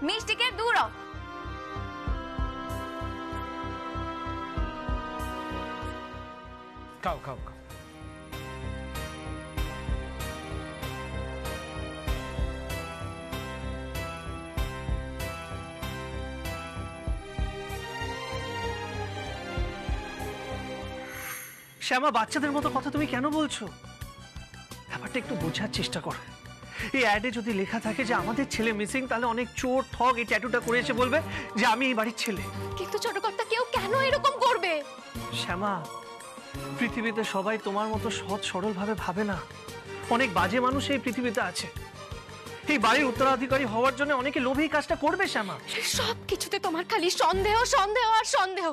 মিষ্টিকে দূর হ। খাও খাও খাও। শ্যামা, বাচ্চাদের মতো কথা তুমি কেন বলছো? ব্যাপারটা একটু বোঝার চেষ্টা করো। এই অ্যাডে যদি লেখা থাকে যে আমাদের ছেলে মিসিং, তাহলে অনেক চোর ঠগ এই ট্যাটুটা করে এসে বলবে যে আমি এই বাড়ির ছেলে। কিন্তু ছোট কর্তা, কেউ কেন এরকম করবে? শ্যামা, পৃথিবীতে সবাই তোমার মতো সৎ সরল ভাবে ভাবে না। অনেক বাজে মানুষ এই পৃথিবীতে আছে। এই বাড়ির উত্তরাধিকারী হওয়ার জন্য অনেকে লোভী কাজটা করবে। শ্যামা, সব কিছুতে তোমার খালি সন্দেহ সন্দেহ আর সন্দেহ।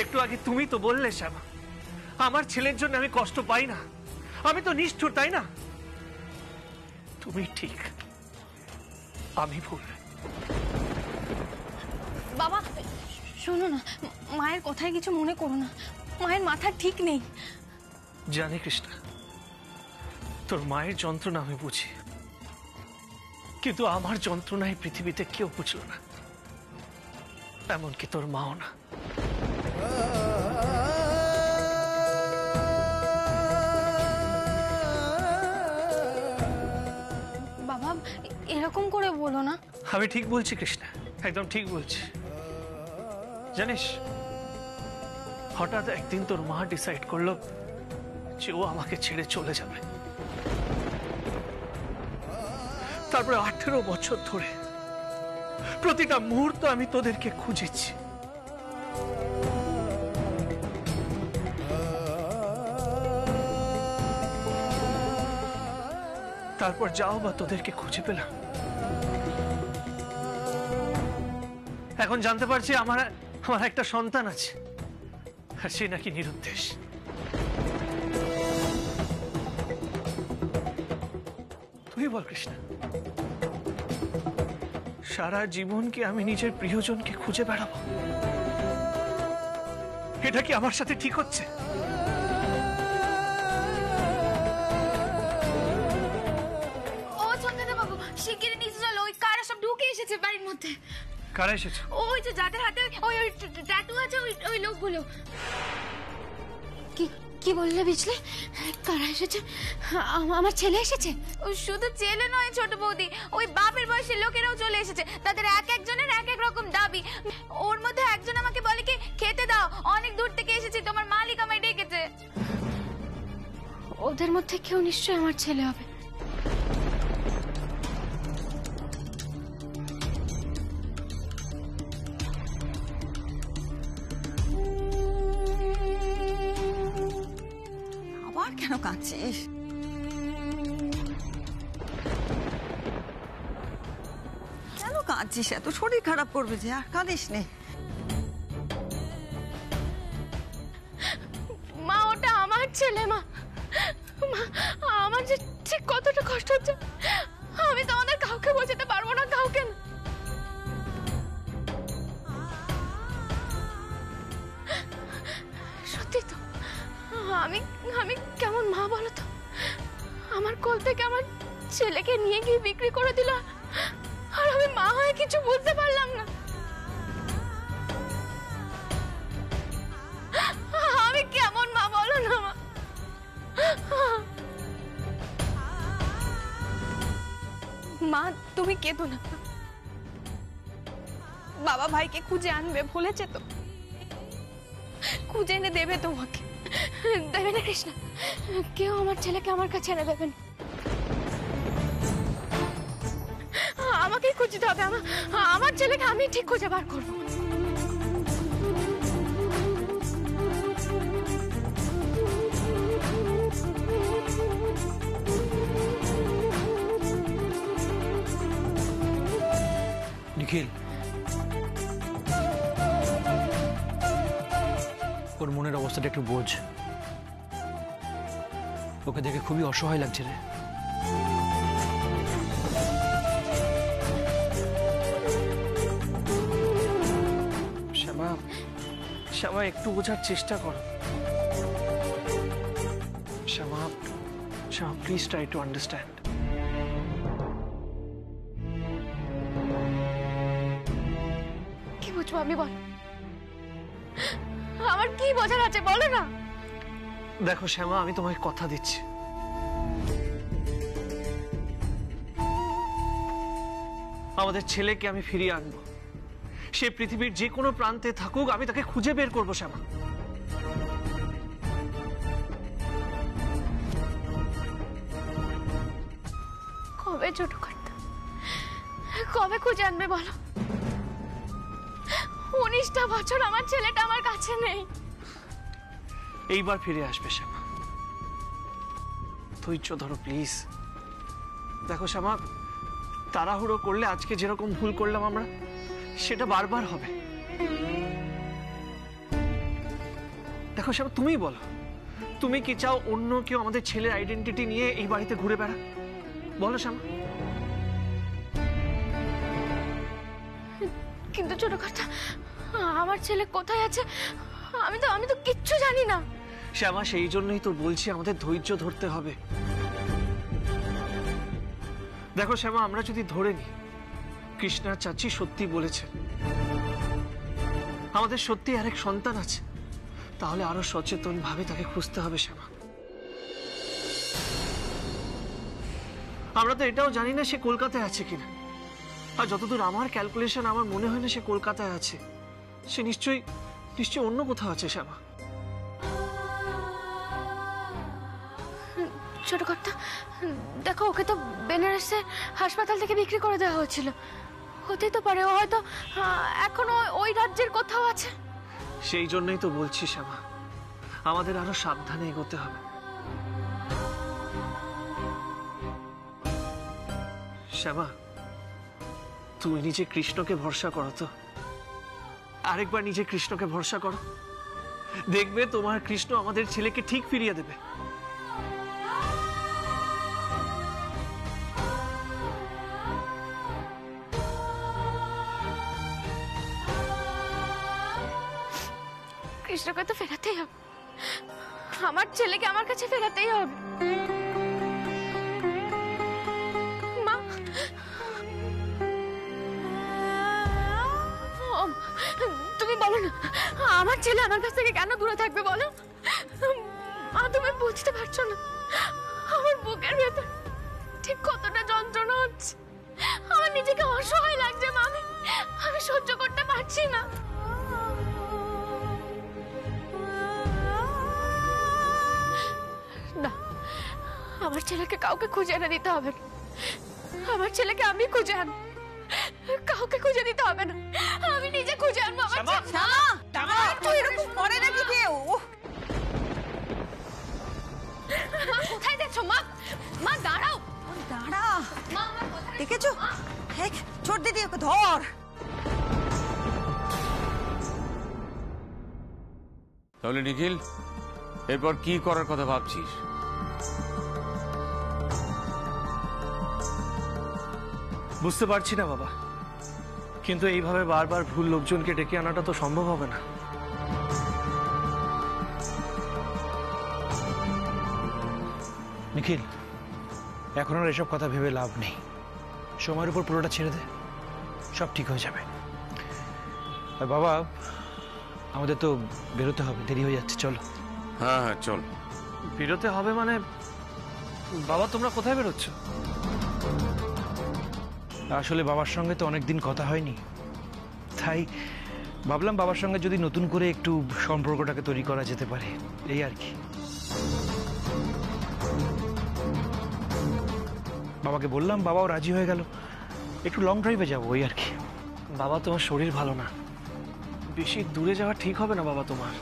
একটু আগে তুমি তো বললে শ্যামা, আমার ছেলের জন্য আমি কষ্ট পাই না, আমি তো নিষ্ঠুর, তাই না? তুমি ঠিক, আমি ভুল। বাবা শোনো না, মায়ের কথায় কিছু মনে করো না, মায়ের মাথা ঠিক নেই। জানি কৃষ্ণা, তোর মায়ের যন্ত্রণা আমি বুঝি, কিন্তু আমার যন্ত্রণা এই পৃথিবীতে কেউ বুঝলো না, এমনকি তোর মাও না। বাবা এরকম করে বলো না। আমি ঠিক বলছি কৃষ্ণা, একদম ঠিক বলছি। জানিস, হঠাৎ একদিন তোর মা ডিসাইড করলো যে ও আমাকে ছেড়ে চলে যাবে। তারপরে 18 বছর ধরে প্রতিটা মুহূর্ত আমি তোদেরকে খুঁজেছি। তারপর যাও বা তোদেরকে খুঁজে পেলাম। এখন জানতে পারছি আমার একটা সন্তান আছে, আর সে নাকি নিরুদ্দেশ। তুই বল কৃষ্ণা, সারা জীবন কি আমি নিজের প্রিয়জনকে খুঁজে বেড়াবো? এটা কি আমার সাথে ঠিক হচ্ছে? শিগগিরই নিচে চলো, ওই কারা সব ঢুকে এসেছে বাড়ির মধ্যে। কারা এসেছে? ওই যে যাদের হাতে ওই ট্যাটু আছে, ওই লোকগুলো। কি বললে বিজলি? কারা এসেছে? আমার ছেলে এসেছে? শুধু ছেলে নয় ছোট বৌদি, ওই বাপের বয়সের লোকেরাও চলে এসেছে। তাদের এক একজনের এক এক রকম দাবি। ওর মধ্যে একজন আমাকে বলে কি, খেতে দাও, অনেক দূর থেকে এসেছি, তোমার মালিক আমায় ডেকেছে। ওদের মধ্যে কেউ নিশ্চয়ই আমার ছেলে হবে। কেন কাঁদছিস? কেন কাঁদছিস? এত শরীর খারাপ করবে যে, আর কাঁদিস নে। মা, ওটা আমার ছেলে। মা, আমার যে ঠিক কতটা কষ্ট হচ্ছে আমি তোমাদের কাউকে বোঝাতে পারবো না, কাউকে না। সত্যি তো, আমি কেমন মা বলো তো? আমার কোল থেকে আমার ছেলেকে নিয়ে গিয়ে বিক্রি করে দিল, আর আমি মা হয়ে কিছু বুঝতে পারলাম না। আমি কেমন মা বলো না? মা তুমি কেঁদো না, বাবা ভাইকে খুঁজে আনবে বলেছে তো, খুঁজে এনে দেবে তোমাকে। দেবে না কৃষ্ণা? কেউ আমার ছেলেকে আমার কাছে এনে দেবেন। আমাকেই খুঁজতে হবে, আমার ছেলেকে আমি ঠিক খুঁজে বার করবো। নিখিল, ওর মনের অবস্থাটা একটু বোঝ। ওকে দেখে খুবই অসহায় লাগছে রে। শ্যামা, শ্যামা একটু বোঝার চেষ্টা করো। শ্যামা, শ্যামা, প্লিজ ট্রাই টু আন্ডারস্ট্যান্ড। কি বুঝবো আমি, বল। আমার কি বোঝার আছে বলো না। দেখো শ্যামা, আমি তোমাকে কথা দিচ্ছি, আমাদের ছেলেকে আমি ফিরিয়ে আনবো। সে পৃথিবীর যে কোনো প্রান্তে থাকুক, আমি তাকে খুঁজে বের করবো শ্যামা। কবে ছোট কর্তা, কবে খুঁজে আনবে বলো? 19টা বছর আমার ছেলেটা আমার কাছে নেই। এইবার ফিরে আসবে শ্যামা, ধৈর্য ধরো প্লিজ। দেখো শ্যামা, তাড়াহুড়ো করলে আজকে যেরকম ভুল করলাম আমরা, সেটা বারবার হবে। দেখো শ্যামা, তুমি বলো, তুমি কি চাও অন্য কেউ আমাদের ছেলের আইডেন্টিটি নিয়ে এই বাড়িতে ঘুরে বেড়া? বলো শ্যামা। কিন্তু ছোট কর্তা, আমার ছেলে কোথায় আছে আমি তো কিচ্ছু জানি না। শ্যামা, সেই জন্যই তো বলছি আমাদের ধৈর্য ধরতে হবে। দেখো শ্যামা, আমরা যদি ধরে নিই কৃষ্ণা চাচি সত্যি বলেছে, আমাদের সত্যি আরেক সন্তান আছে, তাহলে আরো সচেতন ভাবে তাকে খুঁজতে হবে শ্যামা। আমরা তো এটাও জানি না সে কলকাতায় আছে কিনা, আর যতদূর আমার ক্যালকুলেশন, আমার মনে হয় না সে কলকাতায় আছে। সে নিশ্চয়ই অন্য কোথাও আছে শ্যামা। ছোট কর্তা, দেখো ওকে তো বেনারসের হাসপাতাল থেকে বিক্রি করে দেওয়া হয়েছিল। হতেই তো পারে ও হয়তো এখনো ওই রাজ্যের কোথাও আছে। সেই জন্যই তো বলছি শ্যামা, আমাদের আরো সাবধানে এগোতে হবে। শ্যামা, তুমি নিজে কৃষ্ণকে ভরসা করো তো, আরেকবার নিজে কৃষ্ণকে ভরসা করো, দেখবে তোমার কৃষ্ণ আমাদের ছেলেকে ঠিক ফিরিয়ে দেবে। কৃষ্ণকে তো ফেরাতেই হবে, আমার ছেলেকে আমার কাছে ফেরাতেই হবে। মা, তুমি বলো না, আমার ছেলে আমার কাছ থেকে কেন দূরে থাকবে বলো? মা, তুমি বুঝতে পারছো না আমার বুকের ভেতর ঠিক কতটা যন্ত্রণা হচ্ছে। আমার নিজেকে অসহায় লাগছে মা, আমি সহ্য করতে পারছি না। না, আমার ছেলেকে কাউকে খুঁজে এনে দিতে হবে না, আমার ছেলেকে আমি খুঁজে আনবো, কাউকে খুঁজে দিতে হবে না, আমি নিজে খুঁজে আনবো আমার ছেলে। শ্যামা, তুই এরকম করে নাকি কেউ? মা, কোথায় যাচ্ছো মা? মা দাঁড়াও, দাঁড়া, মা আমার কথা দেখেছো? হেক, ছোট দিদি, ওকে ধর। তাহলে নিখিল, এরপর কি করার কথা ভাবছিস? বুঝতে পারছি না বাবা, কিন্তু এইভাবে বারবার ভুল লোকজনকে ডেকে আনাটা তো সম্ভব হবে না। নিখিল, এখন আর এসব কথা ভেবে লাভ নেই। সময়ের উপর পুরোটা ছেড়ে দে, সব ঠিক হয়ে যাবে। আর বাবা, আমাদের তো বেরোতে হবে, দেরি হয়ে যাচ্ছে, চলো। হ্যাঁ হ্যাঁ, চল। বেরোতে হবে মানে? বাবা, তোমরা কোথায় বেরোচ্ছ? আসলে বাবার সঙ্গে তো অনেকদিন কথা হয়নি, তাই ভাবলাম বাবার সঙ্গে যদি নতুন করে একটু সম্পর্কটাকে তৈরি করা যেতে পারে, এই আর কি। বাবাকে বললাম, বাবাও রাজি হয়ে গেল, একটু লং ড্রাইভে যাবো, ওই আর কি। বাবা, তোমার শরীর ভালো না, বেশি দূরে যাওয়া ঠিক হবে না বাবা তোমার।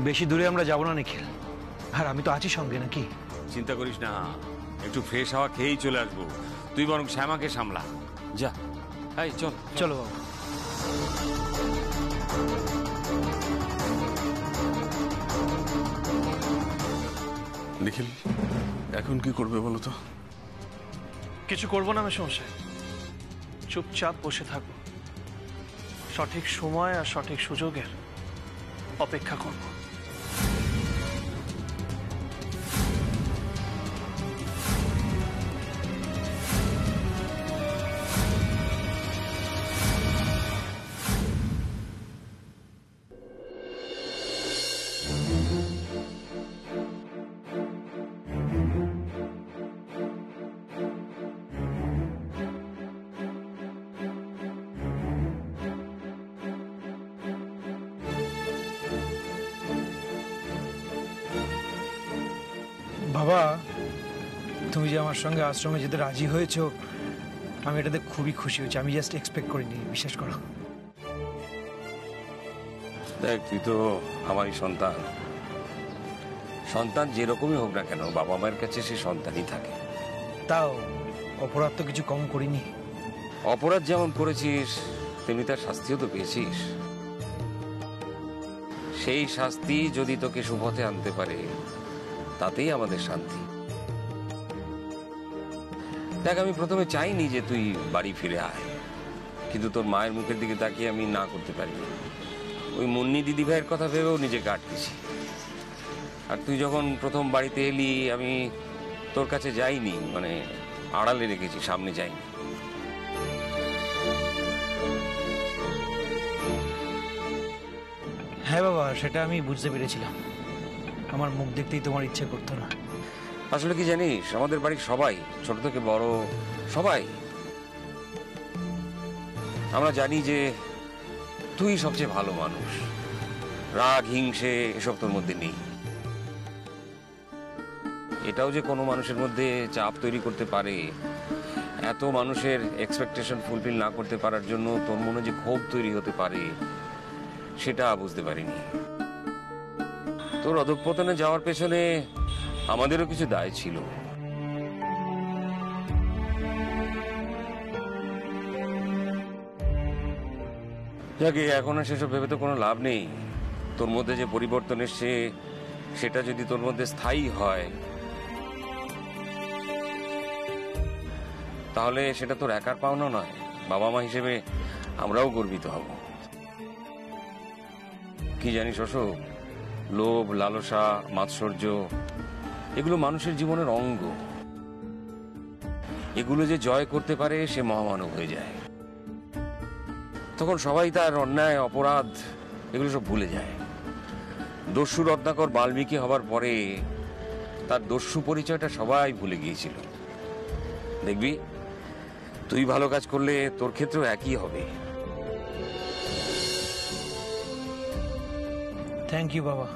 বেশি দূরে আমরা যাবো না নিখিল, আর আমি তো আছি সঙ্গে, নাকি? চিন্তা করিস না, একটু ফ্রেশ হাওয়া খেয়েই চলে আসবো। তুই বরং শ্যামাকে সামলা, যা। এই চল চলো বাবা। নিখিল, এখন কি করবে বলো তো? কিছু করবো না মেশমশাই, চুপচাপ বসে থাকবো, সঠিক সময় আর সঠিক সুযোগের অপেক্ষা করব। বাবা, তুমি যে আমার সঙ্গে আশ্রমে যেতে রাজি হয়েছো, আমি এটাতে খুবই খুশি হয়েছি। আমি জাস্ট এক্সপেক্ট করিনি, বিশ্বাস করো। দেখ, তুই তো আমারই সন্তান। সন্তান যেরকমই হোক না কেন, বাবা মায়ের কাছে সে সন্তানই থাকে। তাও অপরাধ তো কিছু কম করিনি। অপরাধ যেমন করেছিস তেমনি তার শাস্তিও তো পেয়েছিস। সেই শাস্তি যদি তোকে সুপথে আনতে পারে তাতেই আমাদের শান্তি। দেখ, আমি প্রথমে চাইনি যে তুই বাড়ি ফিরে আয়, কিন্তু তোর মায়ের মুখের দিকে তাকিয়ে আমি না করতে পারিনি। ওই মুন্নি দিদি ভাইয়ের কথা ভেবেও নিজেকে আটকেছি। আর তুই যখন প্রথম বাড়িতে এলি, আমি তোর কাছে যাইনি, মানে আড়ালে রেখেছি, সামনে যাইনি। হ্যাঁ বাবা, সেটা আমি বুঝতে পেরেছিলাম। আমার মুখ দেখতেই তোমার ইচ্ছে করতো না। আসলে কি জানিস, আমাদের বাড়ির সবাই, ছোট থেকে বড় সবাই, আমরা জানি যে তুই সবচেয়ে ভালো মানুষ। রাগ, হিংসে এসব তোর মধ্যে নেই। এটাও যে কোনো মানুষের মধ্যে চাপ তৈরি করতে পারে, এত মানুষের এক্সপেকটেশন ফুলফিল না করতে পারার জন্য তোর মনে যে ক্ষোভ তৈরি হতে পারে, সেটা বুঝতে পারিনি। তোর অধঃপতনে যাওয়ার পেছনে আমাদেরও কিছু দায় ছিল। যাকে এখন আর সেসব ভেবে তো কোনো লাভ নেই। তোর মধ্যে যে পরিবর্তন এসছে, সেটা যদি তোর মধ্যে স্থায়ী হয়, তাহলে সেটা তোর একার পাওনা নয়। বাবা মা হিসেবে আমরাও গর্বিত হব। কি জানিস অশোক, লোভ, লালসা, মাৎসর্য এগুলো মানুষের জীবনের অঙ্গ। এগুলো যে জয় করতে পারে সে মহামানব হয়ে যায়। তখন সবাই তার অন্যায়, অপরাধ এগুলো সব ভুলে যায়। দস্যু রত্নাকর বাল্মীকি হবার পরে তার দস্যু পরিচয়টা সবাই ভুলে গিয়েছিল। দেখবি, তুই ভালো কাজ করলে তোর ক্ষেত্রেও একই হবে। থ্যাংক ইউ বাবা,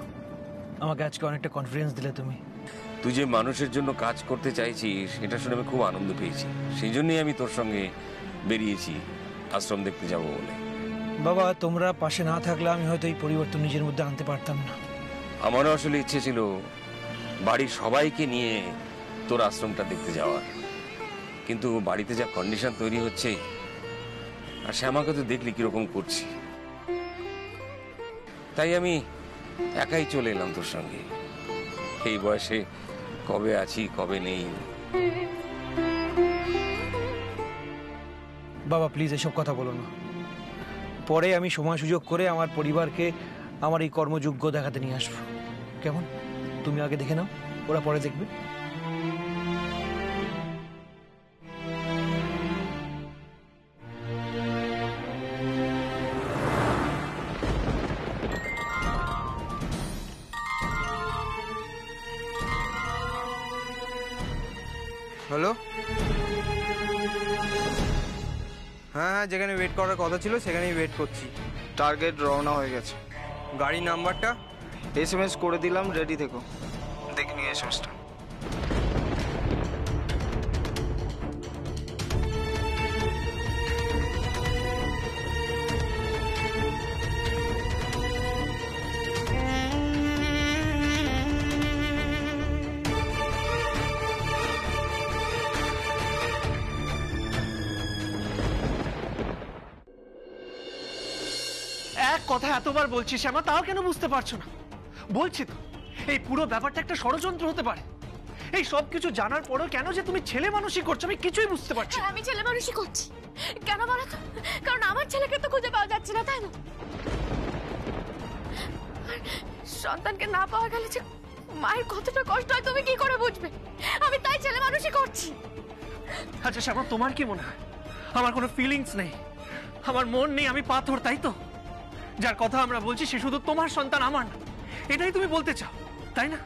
আমাকে আজকে অনেকটা কনফিডেন্স দিলে তুমি। তুই যে মানুষের জন্য কাজ করতে চাইছিস, এটা শুনে আমি খুব আনন্দ পেয়েছি। সেই জন্যই আমি তোর সঙ্গে বেরিয়েছি আশ্রম দেখতে যাব বলে। বাবা, তোমরা পাশে না থাকলে আমি হয়তো এই পরিবর্তন নিজের মধ্যে আনতে পারতাম না। আমারও আসলে ইচ্ছে ছিল বাড়ির সবাইকে নিয়ে তোর আশ্রমটা দেখতে যাওয়ার, কিন্তু বাড়িতে যা কন্ডিশন তৈরি হচ্ছে, আর শ্যামাকে তো দেখলি কিরকম করছি, তাই আমি একাই চলে এলাম তোর সঙ্গে। এই বয়সে কবে আছি কবে নেই। বাবা প্লিজ এসব কথা বলো না। পরে আমি সময় সুযোগ করে আমার পরিবারকে আমার এই কর্মযোগ্য দেখাতে নিয়ে আসবো। কেমন? তুমি আগে দেখে নাও, ওরা পরে দেখবে। হ্যালো, হ্যাঁ হ্যাঁ, যেখানে ওয়েট করার কথা ছিল সেখানেই ওয়েট করছি। টার্গেট রওনা হয়ে গেছে। গাড়ির নাম্বারটা SMS করে দিলাম, রেডি থেকো। দেখে নিয়ে SMSটা। এক কথা এতবার বলছি শ্যামা, তাও কেন বুঝতে পারছো না? বলছি তো, এই পুরো ব্যাপারটা একটা ষড়যন্ত্র হতে পারে। এই সব কিছু জানার পরেও কেন যে তুমি ছেলে মানুষই করছো আমি কিছুই বুঝতে পারছি না। আমি ছেলে মানুষই করছি কেন বলো তো? কারণ আমার ছেলেকে তো খুঁজে পাওয়া যাচ্ছে না, তাই না? আর সন্তানকে না পাওয়া গেলে যে মায়ের কতটা কষ্ট হয় তুমি কি করে বুঝবে? আমি তাই ছেলে মানুষই করছি। আচ্ছা শ্যামা, তোমার কি মনে হয় আমার কোনো ফিলিংস নেই, আমার মন নেই, আমি পাথর, তাই তো? যার কথা আমরা বলছি সে শুধু তোমার সন্তান, আমার না, এটাই তুমি বলতে চাও, তাই না?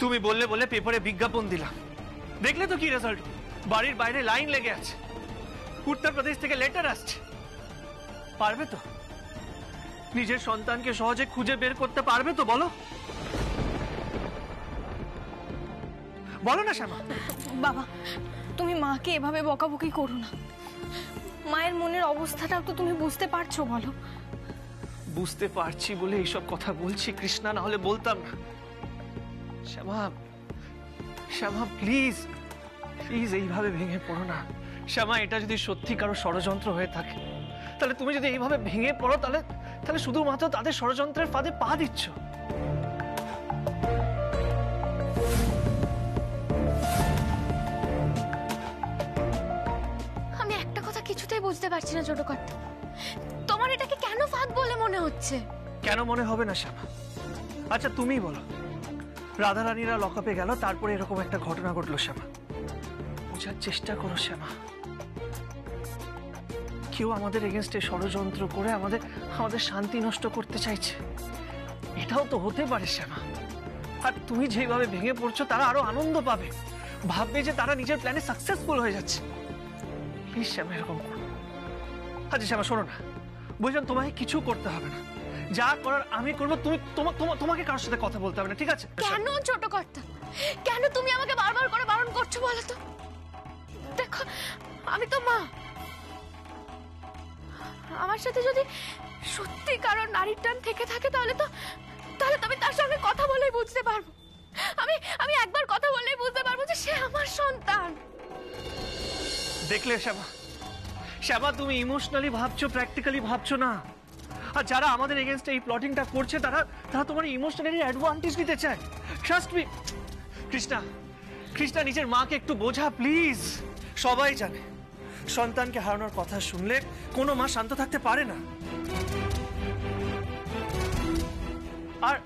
তুমি বললে বলে পেপারে বিজ্ঞাপন দিলাম, দেখলে তো কি রেজাল্ট? বাড়ির বাইরে লাইন লেগে আছে, উত্তরপ্রদেশ থেকে লেটার আসছে। পারবে তো? নিজের সন্তানকে সহজে খুঁজে বের করতে পারবে তো? বলো বলো না শ্যামা। বাবা, তুমি মাকে এভাবে বকাবকি করো না। মায়ের মনের অবস্থাটাও তো তুমি বুঝতে পারছো, বলো। বুঝতে পারছি বলে এইসব কথা বলছি কৃষ্ণা, না হলে বলতাম না। শ্যামা, শ্যামা প্লিজ প্লিজ এইভাবে ভেঙে পড়ো না। শ্যামা, এটা যদি সত্যি কারো ষড়যন্ত্র হয়ে থাকে, তাহলে তুমি যদি এইভাবে ভেঙে পড়ো, তাহলে তাহলে শুধুমাত্র তাদের ষড়যন্ত্রের ফাঁদে পা দিচ্ছ। আমি একটা কথা কিছুতেই বুঝতে পারছি না ছোট কর্তা, তোমার এটাকে কেন ফাঁদ বলে মনে হচ্ছে? কেন মনে হবে না শ্যামা? আচ্ছা তুমিই বলো, রাধারানীরা লকআপে গেল, তারপরে এরকম একটা ঘটনা ঘটলো। শ্যামা, বোঝার চেষ্টা করো শ্যামা। কেউ আমাদের এগেনস্টে ষড়যন্ত্র করে আমাদের আমাদের শান্তি নষ্ট করতে চাইছে, এটাও তো হতে পারে শ্যামা। আর তুমি যেভাবে ভেঙে পড়ছো, তারা আরো আনন্দ পাবে, ভাববে যে তারা নিজের প্ল্যানে সাকসেসফুল হয়ে যাচ্ছে। প্লিজ শ্যামা, এরকম করো। আচ্ছা শ্যামা শোনো না, বুঝলাম তোমাকে কিছু করতে হবে না, যা করার আমি করবো। তুমি তোমাকে কারোর সাথে কথা বলতে হবে না, ঠিক আছে? কেন ছোট কর্তা, কেন তুমি আমাকে বারবার করে বারণ করছো বলো তো? দেখো, আমি তো মা। আমার সাথে যদি সত্যি কারোর নারীর টান থেকে থাকে, তাহলে আমি তার সঙ্গে কথা বলেই বুঝতে পারবো। আমি একবার কথা বললেই বুঝতে পারবো যে সে আমার সন্তান। দেখলে শ্যামা, শ্যামা তুমি ইমোশনালি ভাবছো, প্র্যাকটিক্যালি ভাবছো না। আর যারা আমাদের এগেইনস্টে এই প্লটিংটা করছে, তারা তোমার ইমোশনালি অ্যাডভান্টেজ নিতে চায়। ট্রাস্ট মি কৃষ্ণা, কৃষ্ণা নিজের মাকে একটু বোঝা প্লিজ। সবাই জানে সন্তানকে হারানোর কথা শুনলে কোনো মা শান্ত থাকতে পারে না। আর